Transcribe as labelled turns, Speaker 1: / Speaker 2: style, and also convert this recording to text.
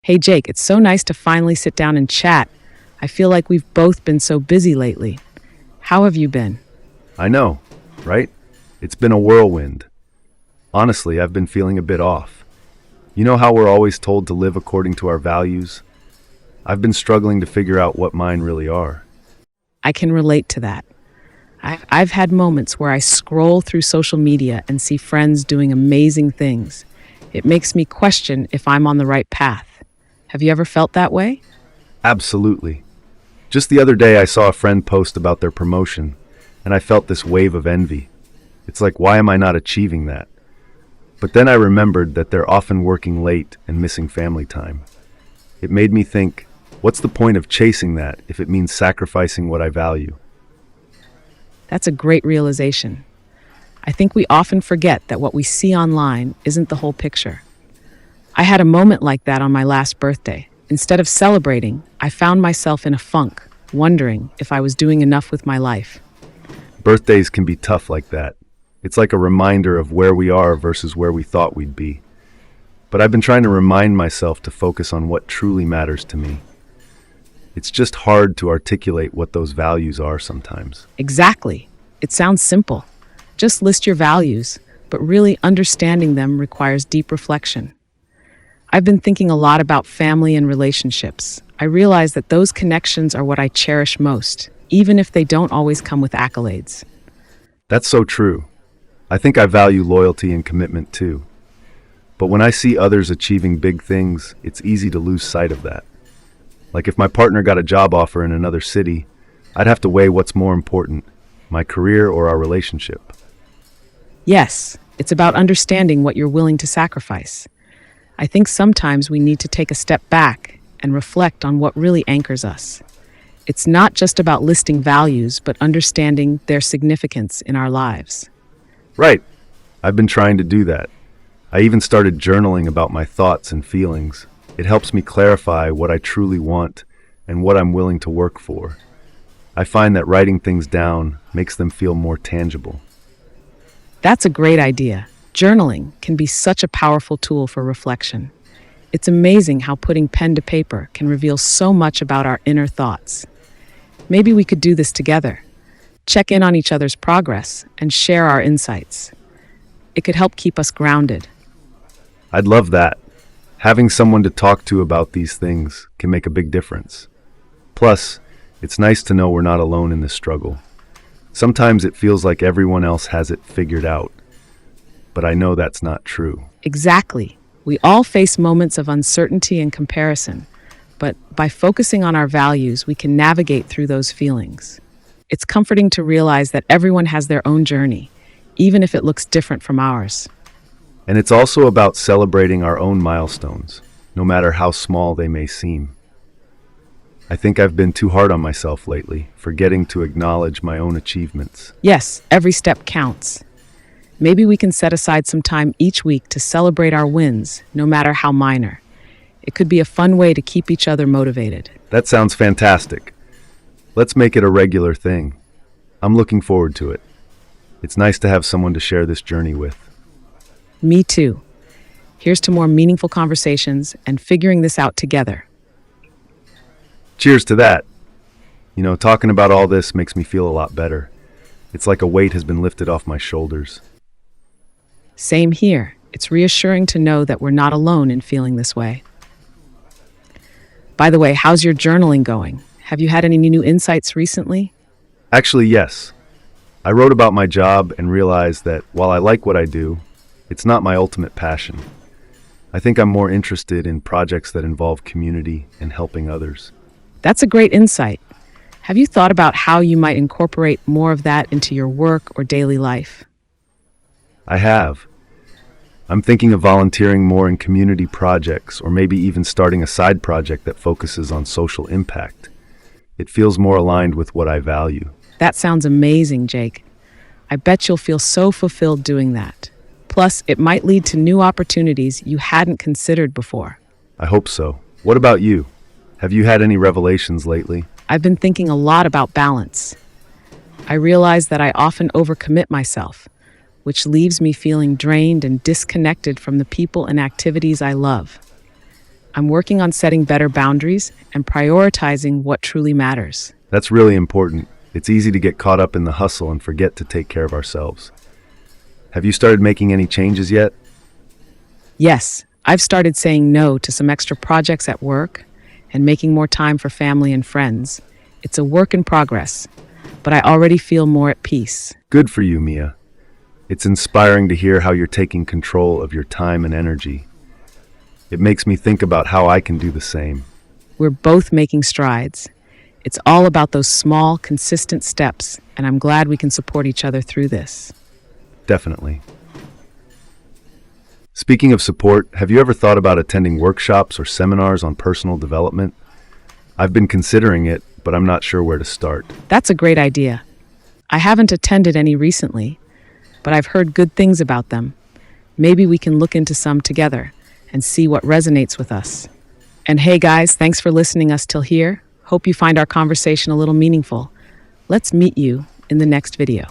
Speaker 1: Hey Jake, it's so nice to finally sit down and chat. I feel like we've both been so busy lately. How have you been?
Speaker 2: I know, right? It's been a whirlwind. Honestly, I've been feeling a bit off. You know how we're always told to live according to our values? I've been struggling to figure out what mine really are.
Speaker 1: I can relate to that. I've had moments where I scroll through social media and see friends doing amazing things. It makes me question if I'm on the right path. Have you ever felt that way?
Speaker 2: Absolutely. Just the other day, I saw a friend post about their promotion, and I felt this wave of envy. It's like, why am I not achieving that? But then I remembered that they're often working late and missing family time. It made me think, what's the point of chasing that if it means sacrificing what I value?
Speaker 1: That's a great realization. I think we often forget that what we see online isn't the whole picture. I had a moment like that on my last birthday. Instead of celebrating, I found myself in a funk, wondering if I was doing enough with my life.
Speaker 2: Birthdays can be tough like that. It's like a reminder of where we are versus where we thought we'd be. But I've been trying to remind myself to focus on what truly matters to me. It's just hard to articulate what those values are sometimes.
Speaker 1: Exactly. It sounds simple. Just list your values, but really understanding them requires deep reflection. I've been thinking a lot about family and relationships. I realize that those connections are what I cherish most, even if they don't always come with accolades.
Speaker 2: That's so true. I think I value loyalty and commitment too. But when I see others achieving big things, it's easy to lose sight of that. Like if my partner got a job offer in another city, I'd have to weigh what's more important, my career or our relationship.
Speaker 1: Yes, it's about understanding what you're willing to sacrifice. I think sometimes we need to take a step back and reflect on what really anchors us. It's not just about listing values, but understanding their significance in our lives.
Speaker 2: Right. I've been trying to do that. I even started journaling about my thoughts and feelings. It helps me clarify what I truly want and what I'm willing to work for. I find that writing things down makes them feel more tangible.
Speaker 1: That's a great idea. Journaling can be such a powerful tool for reflection. It's amazing how putting pen to paper can reveal so much about our inner thoughts. Maybe we could do this together. Check in on each other's progress and share our insights. It could help keep us grounded.
Speaker 2: I'd love that. Having someone to talk to about these things can make a big difference. Plus, it's nice to know we're not alone in this struggle. Sometimes it feels like everyone else has it figured out, but I know that's not true.
Speaker 1: Exactly. We all face moments of uncertainty and comparison, but by focusing on our values, we can navigate through those feelings. It's comforting to realize that everyone has their own journey, even if it looks different from ours.
Speaker 2: And it's also about celebrating our own milestones, no matter how small they may seem. I think I've been too hard on myself lately, forgetting to acknowledge my own achievements.
Speaker 1: Yes, every step counts. Maybe we can set aside some time each week to celebrate our wins, no matter how minor. It could be a fun way to keep each other motivated.
Speaker 2: That sounds fantastic. Let's make it a regular thing. I'm looking forward to it. It's nice to have someone to share this journey with.
Speaker 1: Me too. Here's to more meaningful conversations and figuring this out together.
Speaker 2: Cheers to that. You know, talking about all this makes me feel a lot better. It's like a weight has been lifted off my shoulders.
Speaker 1: Same here. It's reassuring to know that we're not alone in feeling this way. By the way, how's your journaling going? Have you had any new insights recently?
Speaker 2: Actually, yes. I wrote about my job and realized that while I like what I do, it's not my ultimate passion. I think I'm more interested in projects that involve community and helping others.
Speaker 1: That's a great insight. Have you thought about how you might incorporate more of that into your work or daily life?
Speaker 2: I have. I'm thinking of volunteering more in community projects or maybe even starting a side project that focuses on social impact. It feels more aligned with what I value.
Speaker 1: That sounds amazing, Jake. I bet you'll feel so fulfilled doing that. Plus, it might lead to new opportunities you hadn't considered before.
Speaker 2: I hope so. What about you? Have you had any revelations lately?
Speaker 1: I've been thinking a lot about balance. I realize that I often overcommit myself, which leaves me feeling drained and disconnected from the people and activities I love. I'm working on setting better boundaries and prioritizing what truly matters.
Speaker 2: That's really important. It's easy to get caught up in the hustle and forget to take care of ourselves. Have you started making any changes yet?
Speaker 1: Yes, I've started saying no to some extra projects at work and making more time for family and friends. It's a work in progress, but I already feel more at peace.
Speaker 2: Good for you, Mia. It's inspiring to hear how you're taking control of your time and energy. It makes me think about how I can do the same.
Speaker 1: We're both making strides. It's all about those small, consistent steps, and I'm glad we can support each other through this.
Speaker 2: Definitely. Speaking of support, have you ever thought about attending workshops or seminars on personal development? I've been considering it, but I'm not sure where to start.
Speaker 1: That's a great idea. I haven't attended any recently, but I've heard good things about them. Maybe we can look into some together and see what resonates with us. And hey guys, thanks for listening us till here. Hope you find our conversation a little meaningful. Let's meet you in the next video.